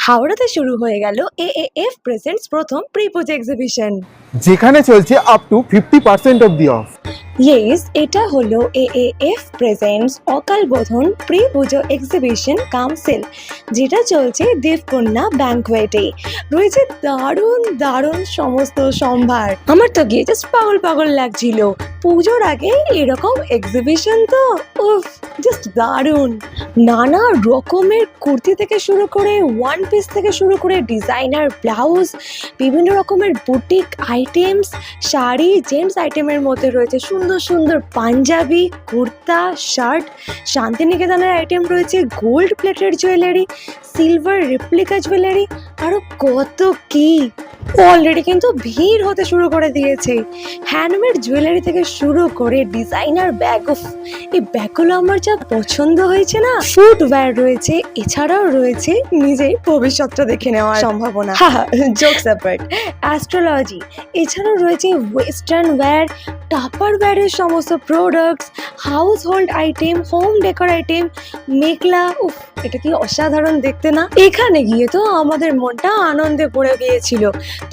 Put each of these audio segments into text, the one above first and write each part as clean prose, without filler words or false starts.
হাওড়াতে শুরু হয়ে গেল এএএফ প্রেজেন্টস প্রথম প্রি পুজো এক্সিবিশন। যেখানে চলছে up to 50% of the of. Yes, এটা হলো এএএফ প্রেজেন্টস অকাল বোধন প্রি পুজো এক্সিবিশন কাউন্সিল, যেটা চলছে দেবকন্যা ব্যাংকোয়েটে। রয়েছে দারুণ দারুণ সমস্ত সম্ভার। আমার তো গিয়ে জাস্ট পাগল পাগল লাগছিল। পুজোর আগে এরকম এক্সিবিশন তো উফ, জাস্ট দারুণ। নানা রকমের কুর্তি থেকে শুরু করে ওয়ান পিস থেকে শুরু করে ডিজাইনার ব্লাউজ, বিভিন্ন রকমের বুটিক আইটেমস, শাড়ি, জেন্টস আইটেমের মধ্যে রয়েছে সুন্দর সুন্দর পাঞ্জাবি, কুর্তা, শার্ট। শান্তিনিকেতনের আইটেম রয়েছে gold plated jewellery, silver replica jewellery, আরো কত কি। অলরেডি কিন্তু ভিড় হতে শুরু করে দিয়েছে। হ্যান্ডমেড জুয়েলারি থেকে শুরু করে ডিজাইনার ব্যাগ, এই ব্যাগগুলো আমার যা পছন্দ হয়েছে না। ফুটওয়্যার রয়েছে, এছাড়াও রয়েছে নিজের ভবিষ্যৎটা দেখে নেওয়ার সম্ভাবনা। জোকস অ্যাপার্ট, অ্যাস্ট্রোলজি, এছাড়াও রয়েছে ওয়েস্টার্ন ওয়্যার, টাপার ওয়্যারের সমস্ত products, household item, home decor item, মেঘলা। উফ, এটা কি অসাধারণ দেখতে না। এখানে গিয়ে তো আমাদের মনটা আনন্দে পড়ে গিয়েছিল।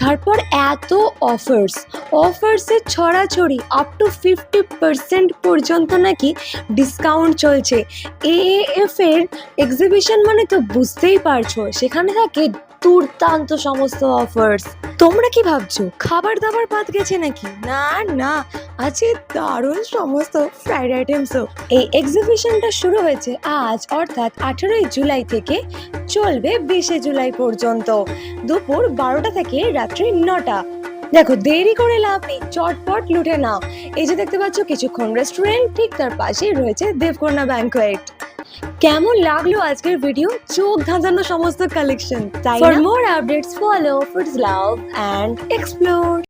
তারপর এত অফার্সের ছড়াছড়ি, আপ টু 50% পর্যন্ত নাকি ডিসকাউন্ট চলছে। এএএফ এর এক্সিবিশন মানে তো বুঝতেই পারছো, সেখানে থাকে দুর্দান্ত সমস্ত অফার্স। তোমরা কি ভাবছো খাবার দাবার বাদ গেছে নাকি? না না, আছে দারুণ সমস্ত ফ্রাইড আইটেমসও। এই এক্সিবিশনটা শুরু হয়েছে আজ অর্থাৎ 18ই জুলাই থেকে, চলবে 20শে জুলাই পর্যন্ত, দুপুর 12টা থেকে রাত্রি 9টা। দেখো, দেরি করে লাভ নেই, চটপট লুটে নাও। এই যে দেখতে পাচ্ছ কিছুক্ষণ রেস্টুরেন্ট, ঠিক তার পাশেই রয়েছে দেবকন্যা ব্যাংকোয়েট। কেমন লাগলো আজকের ভিডিও? চোখ ধাঁধানো সমস্ত কালেকশন, তাই না? For more updates follow foods love and explore.